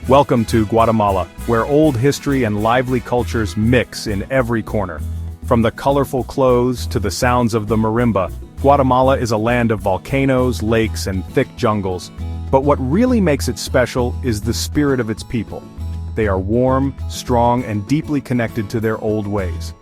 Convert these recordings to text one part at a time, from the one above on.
Welcome to Guatemala, where old history and lively cultures mix in every corner. From the colorful clothes to the sounds of the marimba, Guatemala is a land of volcanoes, lakes, and thick jungles. But what really makes it special is the spirit of its people. They are warm, strong, and deeply connected to their old ways.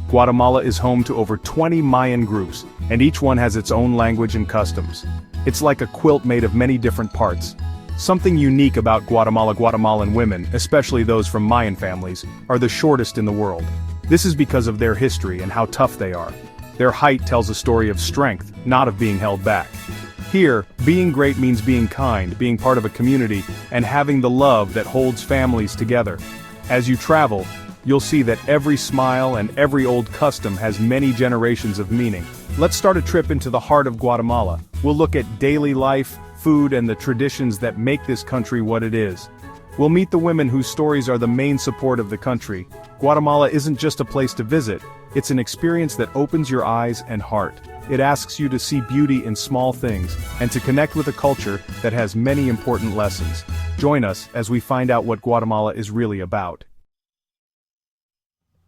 Guatemala is home to over 20 Mayan groups, and each one has its own language and customs. It's like a quilt made of many different parts. Something unique about Guatemalan women, especially those from Mayan families, are the shortest in the world. This is because of their history and how tough they are. Their height tells a story of strength, not of being held back. Here, being great means being kind, being part of a community, and having the love that holds families together. As you travel, you'll see that every smile and every old custom has many generations of meaning. Let's start a trip into the heart of Guatemala. We'll look at daily life, food, and the traditions that make this country what it is. We'll meet the women whose stories are the main support of the country. Guatemala isn't just a place to visit, it's an experience that opens your eyes and heart. It asks you to see beauty in small things, and to connect with a culture that has many important lessons. Join us as we find out what Guatemala is really about.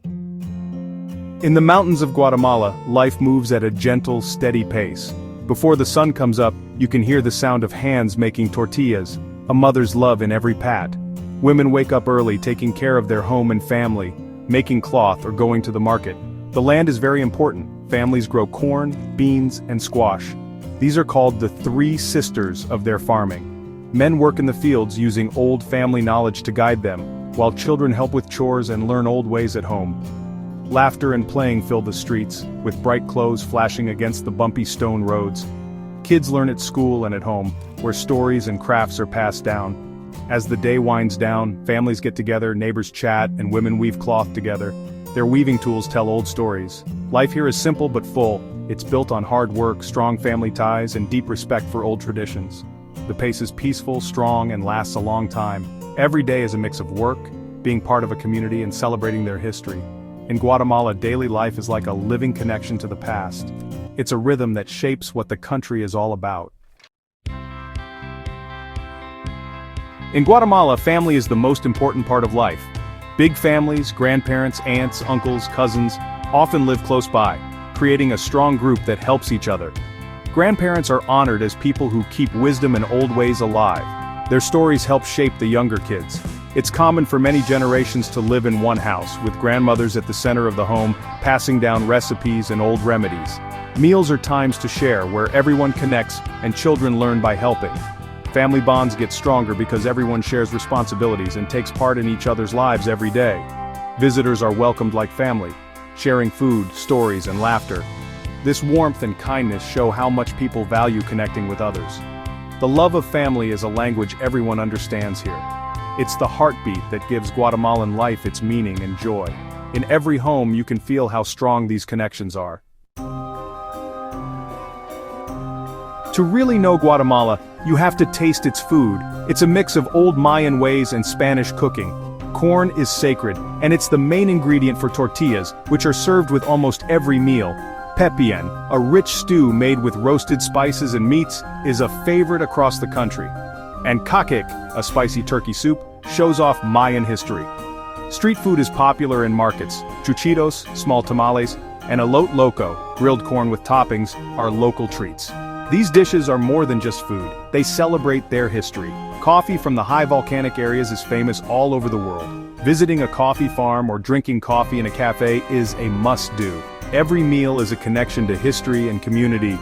In the mountains of Guatemala, life moves at a gentle, steady pace. Before the sun comes up, you can hear the sound of hands making tortillas, a mother's love in every pat. Women wake up early taking care of their home and family, making cloth or going to the market. The land is very important. Families grow corn, beans, and squash. These are called the three sisters of their farming. Men work in the fields using old family knowledge to guide them, while children help with chores and learn old ways at home. Laughter and playing fill the streets, with bright clothes flashing against the bumpy stone roads. Kids learn at school and at home, where stories and crafts are passed down. As the day winds down, families get together, neighbors chat, and women weave cloth together. Their weaving tools tell old stories. Life here is simple but full. It's built on hard work, strong family ties, and deep respect for old traditions. The pace is peaceful, strong, and lasts a long time. Every day is a mix of work, being part of a community, and celebrating their history. In Guatemala, daily life is like a living connection to the past. It's a rhythm that shapes what the country is all about. In Guatemala, family is the most important part of life. Big families, grandparents, aunts, uncles, cousins, often live close by, creating a strong group that helps each other. Grandparents are honored as people who keep wisdom and old ways alive. Their stories help shape the younger kids. It's common for many generations to live in one house, with grandmothers at the center of the home, passing down recipes and old remedies. Meals are times to share, where everyone connects and children learn by helping. Family bonds get stronger because everyone shares responsibilities and takes part in each other's lives every day. Visitors are welcomed like family, sharing food, stories, and laughter. This warmth and kindness show how much people value connecting with others. The love of family is a language everyone understands here. It's the heartbeat that gives Guatemalan life its meaning and joy. In every home you can feel how strong these connections are. To really know Guatemala, you have to taste its food. It's a mix of old Mayan ways and Spanish cooking. Corn is sacred, and it's the main ingredient for tortillas, which are served with almost every meal. Pepian, a rich stew made with roasted spices and meats, is a favorite across the country. And cacique, a spicy turkey soup, shows off Mayan history. Street food is popular in markets. Chuchitos, small tamales, and elote loco, grilled corn with toppings, are local treats. These dishes are more than just food. They celebrate their history. Coffee from the high volcanic areas is famous all over the world. Visiting a coffee farm or drinking coffee in a cafe is a must-do. Every meal is a connection to history and community.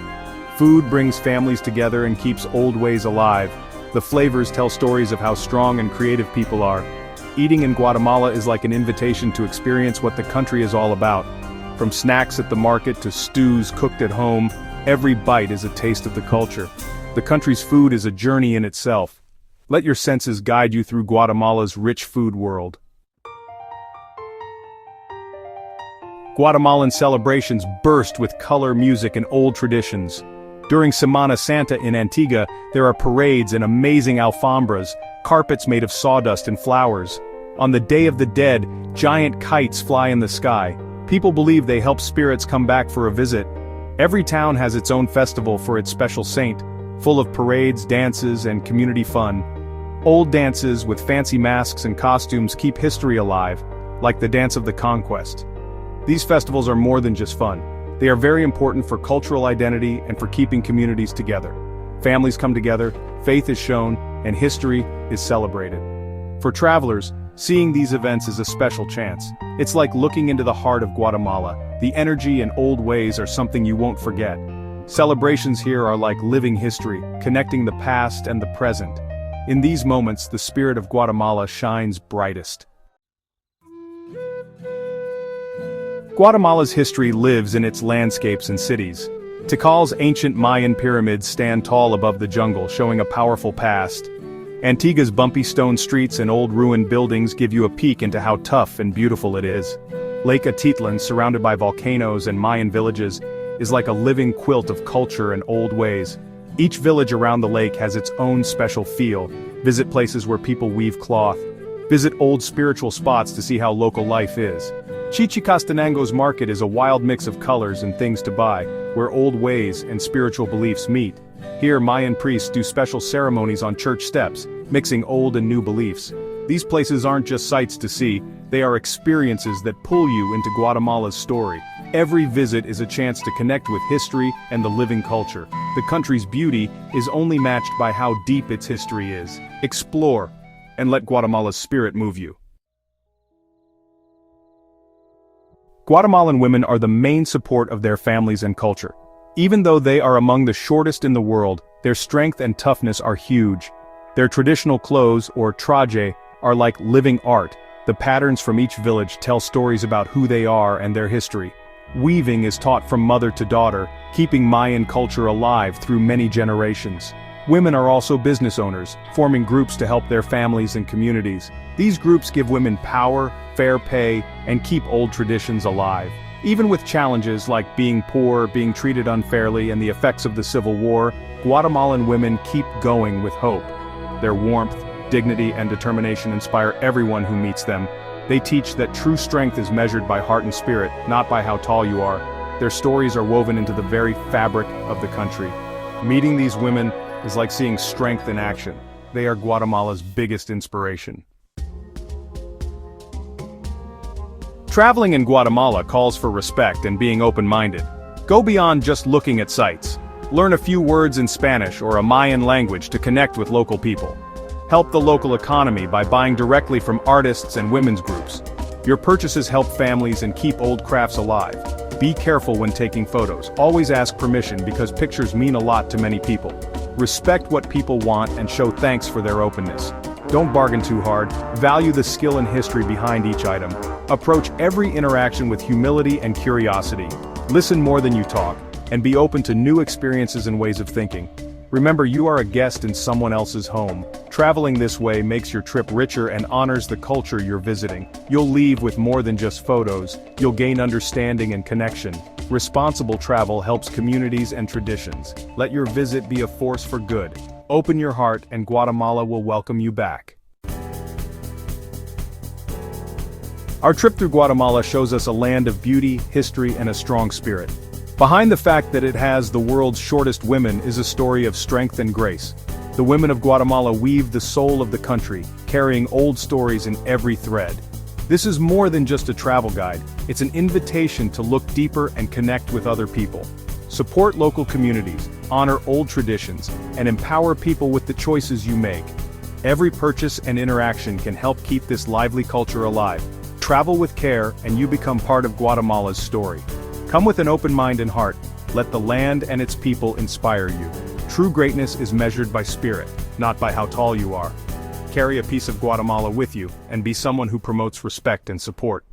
Food brings families together and keeps old ways alive. The flavors tell stories of how strong and creative people are. Eating in Guatemala is like an invitation to experience what the country is all about. From snacks at the market to stews cooked at home, every bite is a taste of the culture. The country's food is a journey in itself. Let your senses guide you through Guatemala's rich food world. Guatemalan celebrations burst with color, music, and old traditions. During Semana Santa in Antigua, there are parades and amazing alfombras, carpets made of sawdust and flowers. On the Day of the Dead, giant kites fly in the sky. People believe they help spirits come back for a visit. Every town has its own festival for its special saint, full of parades, dances, and community fun. Old dances with fancy masks and costumes keep history alive, like the Dance of the Conquest. These festivals are more than just fun. They are very important for cultural identity and for keeping communities together. Families come together, faith is shown, and history is celebrated. For travelers, seeing these events is a special chance. It's like looking into the heart of Guatemala. The energy and old ways are something you won't forget. Celebrations here are like living history, connecting the past and the present. In these moments, the spirit of Guatemala shines brightest. Guatemala's history lives in its landscapes and cities. Tikal's ancient Mayan pyramids stand tall above the jungle, showing a powerful past. Antigua's bumpy stone streets and old ruined buildings give you a peek into how tough and beautiful it is. Lake Atitlan, surrounded by volcanoes and Mayan villages, is like a living quilt of culture and old ways. Each village around the lake has its own special feel. Visit places where people weave cloth. Visit old spiritual spots to see how local life is. Chichicastenango's market is a wild mix of colors and things to buy, where old ways and spiritual beliefs meet. Here, Mayan priests do special ceremonies on church steps, mixing old and new beliefs. These places aren't just sights to see, they are experiences that pull you into Guatemala's story. Every visit is a chance to connect with history and the living culture. The country's beauty is only matched by how deep its history is. Explore, and let Guatemala's spirit move you. Guatemalan women are the main support of their families and culture. Even though they are among the shortest in the world, their strength and toughness are huge. Their traditional clothes, or traje, are like living art. The patterns from each village tell stories about who they are and their history. Weaving is taught from mother to daughter, keeping Mayan culture alive through many generations. Women are also business owners, forming groups to help their families and communities. These groups give women power, fair pay, and keep old traditions alive. Even with challenges like being poor, being treated unfairly, and the effects of the Civil War, Guatemalan women keep going with hope. Their warmth, dignity, and determination inspire everyone who meets them. They teach that true strength is measured by heart and spirit, not by how tall you are. Their stories are woven into the very fabric of the country. Meeting these women is like seeing strength in action. They are Guatemala's biggest inspiration. Traveling in Guatemala calls for respect and being open-minded. Go beyond just looking at sights. Learn a few words in Spanish or a Mayan language to connect with local people. Help the local economy by buying directly from artists and women's groups. Your purchases help families and keep old crafts alive. Be careful when taking photos. Always ask permission because pictures mean a lot to many people. Respect what people want and show thanks for their openness. Don't bargain too hard. Value the skill and history behind each item. Approach every interaction with humility and curiosity. Listen more than you talk, and be open to new experiences and ways of thinking. Remember, you are a guest in someone else's home. Traveling this way makes your trip richer and honors the culture you're visiting. You'll leave with more than just photos. You'll gain understanding and connection. Responsible travel helps communities and traditions. Let your visit be a force for good. Open your heart and Guatemala will welcome you back. Our trip through Guatemala shows us a land of beauty, history, and a strong spirit. Behind the fact that it has the world's shortest women is a story of strength and grace. The women of Guatemala weave the soul of the country, carrying old stories in every thread. This is more than just a travel guide, it's an invitation to look deeper and connect with other people. Support local communities, honor old traditions, and empower people with the choices you make. Every purchase and interaction can help keep this lively culture alive. Travel with care, and you become part of Guatemala's story. Come with an open mind and heart. Let the land and its people inspire you. True greatness is measured by spirit, not by how tall you are. Carry a piece of Guatemala with you, and be someone who promotes respect and support.